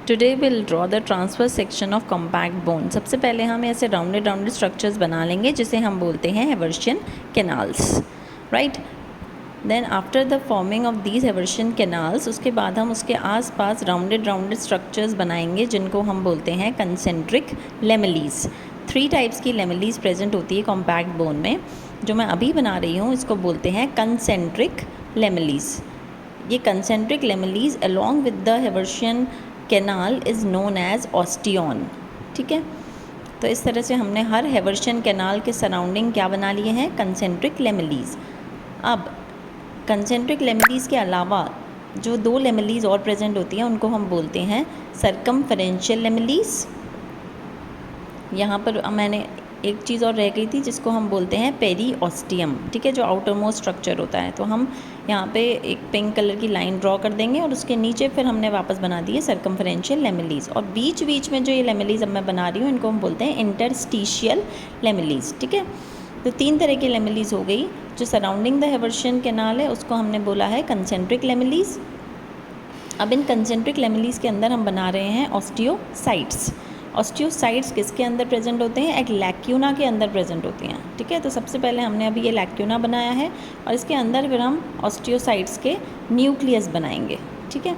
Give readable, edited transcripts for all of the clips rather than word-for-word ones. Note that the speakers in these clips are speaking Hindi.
Today will draw the transverse section of compact bone. सबसे पहले हम ऐसे राउंडेड स्ट्रक्चर्स बना लेंगे जिसे हम बोलते हैं Haversian canals, right. Then after the forming of these Haversian canals, उसके बाद हम उसके आसपास राउंडेड स्ट्रक्चर्स बनाएंगे जिनको हम बोलते हैं कंसेंट्रिक लेमिलीज। 3 टाइप्स की लेमिलीज प्रेजेंट होती है कॉम्पैक्ट बोन में। जो मैं अभी बना रही हूँ इसको बोलते हैं कंसेंट्रिक लेमिलीज। ये concentric lamellae along with the Haversian canal is known as osteon, ठीक है। तो इस तरह से हमने हर हेवर्शियन कैनाल के सराउंडिंग क्या बना लिए हैं, कंसेंट्रिक लेमिलीज। अब कंसेंट्रिक लेमिलीज के अलावा जो 2 लेमिलीज और प्रेजेंट होती हैं उनको हम बोलते हैं सर्कमफेरेंशियल लेमिलीज। यहाँ पर मैंने एक चीज़ और रह गई थी जिसको हम बोलते हैं पेरीऑस्टियम, ठीक है, जो आउटर मोस्ट स्ट्रक्चर होता है। तो हम यहाँ पे एक पिंक कलर की लाइन ड्रॉ कर देंगे और उसके नीचे फिर हमने वापस बना दिए सर्कमफेरेंशियल लेमिलीज। और बीच बीच में जो ये लेमिलीज अब मैं बना रही हूँ इनको हम बोलते हैं इंटरस्टिशियल लेमिलीज, ठीक है। तो 3 तरह की लेमिलीज हो गई। जो सराउंडिंग द हेवर्शियन कैनाल है उसको हमने बोला है कंसेंट्रिक लेमिलीज। अब इन कंसेंट्रिक लेमिलीज के अंदर हम बना रहे हैं ऑस्टियोसाइट्स। ऑस्टियोसाइट्स किसके अंदर प्रेजेंट होते हैं, एक लैक्यूना के अंदर प्रेजेंट होती हैं, ठीक है। तो सबसे पहले हमने अभी ये लैक्यूना बनाया है और इसके अंदर फिर हम ऑस्टियोसाइट्स के न्यूक्लियस बनाएंगे, ठीक है।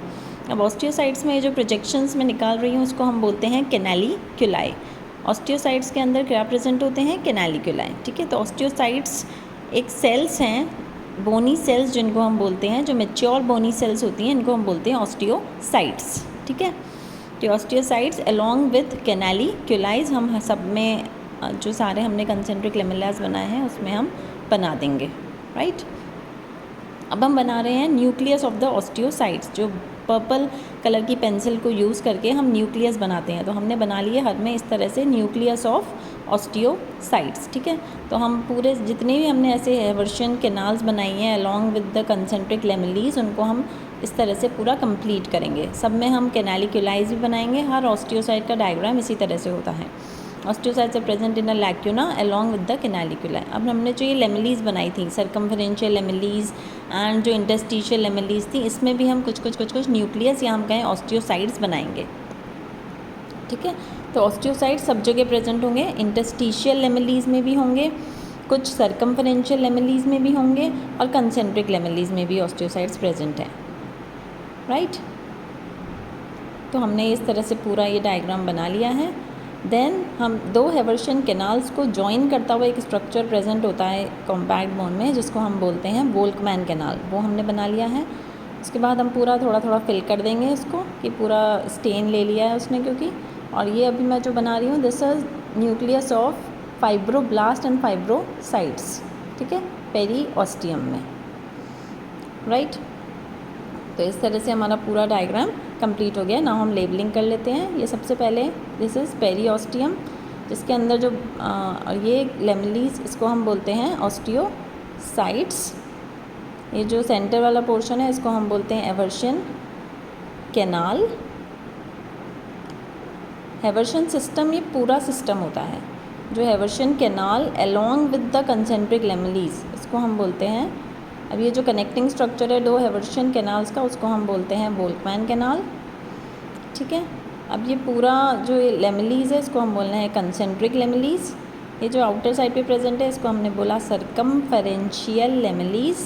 अब ऑस्टियोसाइट्स में ये जो प्रोजेक्शंस में निकाल रही हूँ उसको हम बोलते हैं कैनालिक्यूलाई। ऑस्टियोसाइट्स के अंदर क्या प्रेजेंट होते हैं, कैनालिक्यूलाई, ठीक है। तो ऑस्टियोसाइट्स एक सेल्स हैं, बोनी सेल्स जिनको हम बोलते हैं, जो मेच्योर बोनी सेल्स होती हैं इनको हम बोलते हैं ऑस्टियोसाइट्स, ठीक है। तो ऑस्टियोसाइट्स अलॉन्ग विथ कैनालिक्यूलाइज हम सब में जो सारे हमने कंसेंट्रिक लेमिलास बनाए हैं उसमें हम बना देंगे, राइट। अब हम बना रहे हैं न्यूक्लियस ऑफ द ऑस्टियोसाइट्स। जो पर्पल कलर की पेंसिल को यूज़ करके हम न्यूक्लियस बनाते हैं, तो हमने बना लिए हर में इस तरह से न्यूक्लियस ऑफ ऑस्टियोसाइट्स, ठीक है। तो हम पूरे जितने भी हमने ऐसे हेवर्शियन कैनाल्स बनाई हैं अलॉन्ग विद द कंसेंट्रिक लेमिलीज उनको हम इस तरह से पूरा कंप्लीट करेंगे। सब में हम कैनालिक्यूलाइज भी बनाएंगे। हर ऑस्टियोसाइट का डायग्राम इसी तरह से होता है। Osteocytes are present in a lacuna along with the canaliculi. अब हमने जो ये लेमिलीज बनाई थी सर्कमफेरेंशियल लेमिलीज एंड जो इंटरस्टिशियल लेमिलीज थी, इसमें भी हम कुछ न्यूक्लियस या हम कहें ऑस्टियोसाइट्स बनाएंगे, ठीक है। तो ऑस्टियोसाइट्स सब जगह प्रेजेंट होंगे, इंटरस्टिशियल लेमिलीज में भी होंगे, कुछ सर्कमफेरेंशियल लेमिलीज में भी होंगे और कंसेंट्रिक लेमिलीज में भी ऑस्टियोसाइट्स प्रेजेंट हैं, राइट। तो हमने इस तरह से पूरा ये डायग्राम बना लिया है। देन हम 2 हेवर्शियन कैनाल्स को जॉइन करता हुआ एक स्ट्रक्चर प्रेजेंट होता है कॉम्पैक्ट बोन में जिसको हम बोलते हैं वोल्कमैन कैनाल, वो हमने बना लिया है। उसके बाद हम पूरा थोड़ा फिल कर देंगे इसको कि पूरा स्टेन ले लिया है उसने क्योंकि। और ये अभी मैं जो बना रही हूँ this is nucleus of fibroblast and fibrocytes, ठीक है, पेरीऑस्टियम में, राइट। तो इस तरह से हमारा पूरा डायग्राम कंप्लीट हो गया। ना हम लेबलिंग कर लेते हैं। ये सबसे पहले दिस इज़ पेरीऑस्टियम जिसके अंदर जो ये लेमिलीज इसको हम बोलते हैं ऑस्टियोसाइट्स। ये जो सेंटर वाला पोर्शन है इसको हम बोलते हैं हेवर्शियन कैनाल। हेवर्शियन सिस्टम ये पूरा सिस्टम होता है। जो Haversian canal along with the concentric lamellae इसको हम बोलते हैं। अब ये जो कनेक्टिंग स्ट्रक्चर है 2 हेवर्शियन कैनाल्स का उसको हम बोलते हैं वोल्कमैन कैनाल, ठीक है। अब ये पूरा जो लेमिलीज है इसको हम बोलना है कंसेंट्रिक लेमिलीज। ये जो आउटर साइड पे प्रेजेंट है इसको हमने बोला सर्कमफेरेंशियल लेमिलीज।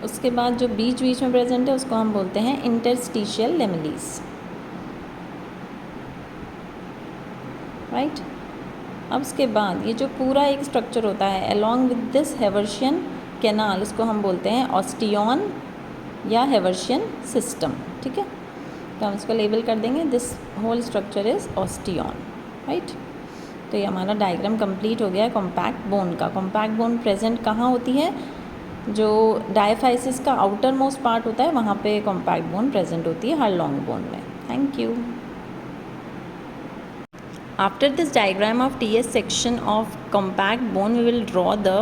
उसके बाद जो बीच बीच में प्रेजेंट है उसको हम बोलते हैं इंटरस्टिशियल लेमिलीज, राइट। अब उसके बाद ये जो पूरा एक स्ट्रक्चर होता है अलॉन्ग विद दिस हेवर्शियन कैनाल इसको हम बोलते हैं ऑस्टियन या हेवर्शियन सिस्टम, ठीक है। तो हम इसको लेबल कर देंगे this whole structure is osteon, right. तो ये हमारा डायग्राम कंप्लीट हो गया है कॉम्पैक्ट बोन का। कॉम्पैक्ट बोन प्रेजेंट कहाँ होती है, जो डायफाइसिस का आउटर मोस्ट पार्ट होता है वहाँ पे कॉम्पैक्ट बोन प्रेजेंट होती है हर लॉन्ग बोन में। Thank you. After this diagram of TS section of compact bone, we will draw the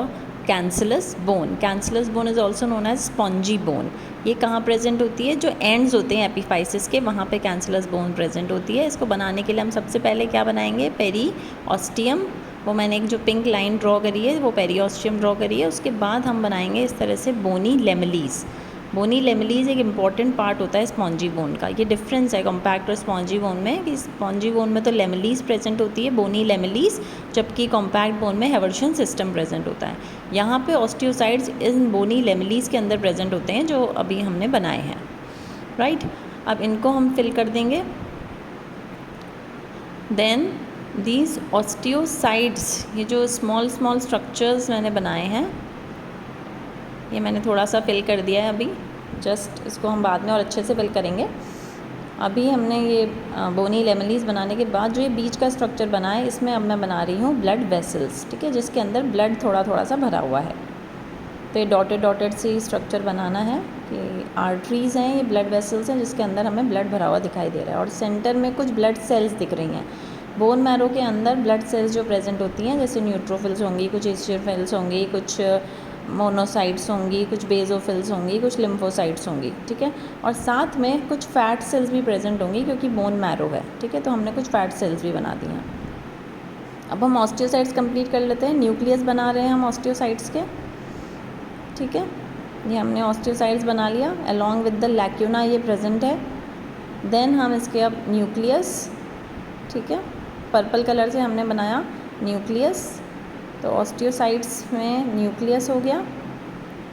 cancellous bone. Cancellous bone is also known as spongy bone. ये कहाँ प्रेजेंट होती है, जो एंड्स होते हैं एपिफाइसिस के वहाँ पे कैंसलस बोन प्रेजेंट होती है। इसको बनाने के लिए हम सबसे पहले क्या बनाएंगे, पेरीऑस्टियम। वो मैंने एक जो पिंक लाइन ड्रॉ करी है वो पेरीऑस्टियम ड्रॉ करी है। उसके बाद हम बनाएंगे इस तरह से बोनी लेमिलीज। बोनी लेमिलीज एक इम्पॉर्टेंट पार्ट होता है स्पॉन्जी बोन का। ये डिफरेंस है कॉम्पैक्ट और स्पॉन्जी बोन में कि स्पॉन्जी बोन में तो लेमिलीज प्रेजेंट होती है, बोनी लेमिलीज, जबकि कॉम्पैक्ट बोन में हेवर्शियन सिस्टम प्रेजेंट होता है। यहाँ पे ऑस्टियोसाइड्स इन बोनी लेमिलीज के अंदर प्रेजेंट होते हैं जो अभी हमने बनाए हैं, राइट। अब इनको हम फिल कर देंगे। देन दीज ऑस्टियोसाइड्स, ये जो स्मॉल स्मॉल स्ट्रक्चर्स मैंने बनाए हैं, ये मैंने थोड़ा सा फिल कर दिया है अभी, जस्ट इसको हम बाद में और अच्छे से फिल करेंगे। अभी हमने ये बोनी लेमिलीज बनाने के बाद जो ये बीच का स्ट्रक्चर बना है, इसमें अब मैं बना रही हूँ ब्लड वेसल्स, ठीक है, जिसके अंदर ब्लड थोड़ा थोड़ा सा भरा हुआ है। तो ये डॉटेड डॉटेड सी स्ट्रक्चर बनाना है कि आर्टरीज़ हैं, ये ब्लड वेसल्स हैं जिसके अंदर हमें ब्लड भरा हुआ दिखाई दे रहा है, और सेंटर में कुछ ब्लड सेल्स दिख रही हैं। बोन मैरो के अंदर ब्लड सेल्स जो प्रेजेंट होती हैं, जैसे न्यूट्रोफिल्स होंगी, कुछ ईस्टोफिल्स होंगी, कुछ मोनोसाइट्स होंगी, कुछ बेसोफिल्स होंगी, कुछ लिम्फोसाइट्स होंगी, ठीक है, और साथ में कुछ फैट सेल्स भी प्रेजेंट होंगी क्योंकि बोन मैरो है, ठीक है, तो हमने कुछ फैट सेल्स भी बना दी हैं। अब हम ऑस्टियोसाइट्स कंप्लीट कर लेते हैं। न्यूक्लियस बना रहे हैं हम ऑस्टियोसाइट्स के, ठीक है, ये हमने ऑस्टियोसाइट्स बना लिया, अलॉन्ग विद द लैक्यूना ये प्रेजेंट है। देन हम इसके अब न्यूक्लियस, ठीक है, पर्पल कलर से हमने बनाया न्यूक्लियस, तो ऑस्टियोसाइट्स में न्यूक्लियस हो गया,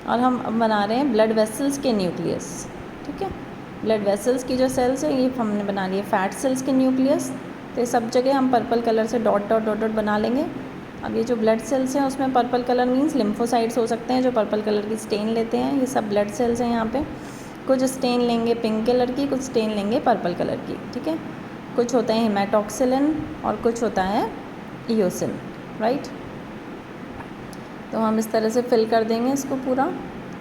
और हम अब बना रहे हैं ब्लड वेसल्स के न्यूक्लियस, ठीक है। ब्लड वेसल्स की जो सेल्स है ये हमने बना लिए फैट सेल्स के न्यूक्लियस, तो ये सब जगह हम पर्पल कलर से डॉट डॉट डॉट डॉट बना लेंगे। अब ये जो ब्लड सेल्स हैं उसमें पर्पल कलर मीन्स लिम्फोसाइट्स हो सकते हैं जो पर्पल कलर की स्टेन लेते हैं, ये सब ब्लड सेल्स हैं। यहाँ पे कुछ स्टेन लेंगे पिंक कलर की, कुछ स्टेन लेंगे पर्पल कलर की, ठीक है। कुछ होते हैं हेमाटोक्सिलिन और कुछ होता है इयोसिन, राइट। तो हम इस तरह से फिल कर देंगे इसको पूरा,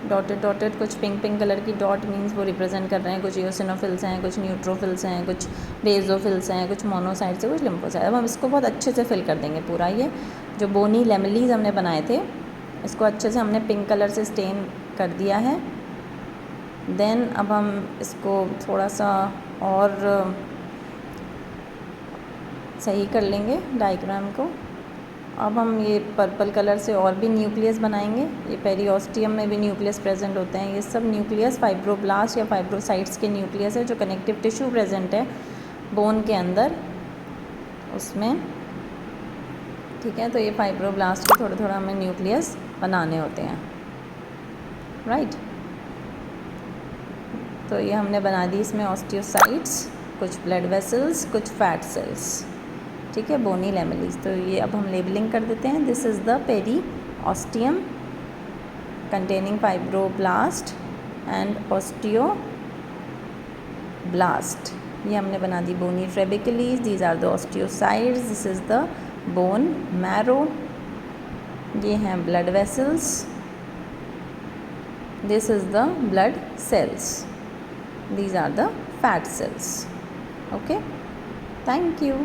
डॉटेड डॉटेड, कुछ पिंक पिंक कलर की डॉट मीन्स वो रिप्रेजेंट कर रहे हैं, कुछ इयोसिनोफिल्स हैं, कुछ न्यूट्रोफिल्स हैं, कुछ बेसोफिल्स हैं, कुछ मोनोसाइट्स हैं, कुछ लिम्फोसाइट। अब हम इसको बहुत अच्छे से फिल कर देंगे पूरा। ये जो बोनी लेमिलीज हमने बनाए थे इसको अच्छे से हमने पिंक कलर से स्टेन कर दिया है। देन अब हम इसको थोड़ा सा और सही कर लेंगे डायग्राम को। अब हम ये पर्पल कलर से और भी न्यूक्लियस बनाएंगे। ये पेरियोस्टियम में भी न्यूक्लियस प्रेजेंट होते हैं। ये सब न्यूक्लियस फाइब्रोब्लास्ट या फाइब्रोसाइट्स के न्यूक्लियस है जो कनेक्टिव टिश्यू प्रेजेंट है बोन के अंदर उसमें, ठीक है। तो ये फाइब्रोब्लास्ट के थोड़ा थोड़ा हमें न्यूक्लियस बनाने होते हैं, राइट। तो ये हमने बना दी इसमें ऑस्टियोसाइट्स, कुछ ब्लड वेसल्स, कुछ फैट सेल्स, ठीक है, बोनी लेमिलीज। तो ये अब हम लेबलिंग कर देते हैं। This is the periosteum containing fibroblast and osteoblast. ये हमने बना दी bony trabeculae. These are the osteocytes. This is the bone marrow. ये हैं blood vessels. This is the blood cells. These are the fat cells. Okay, thank you.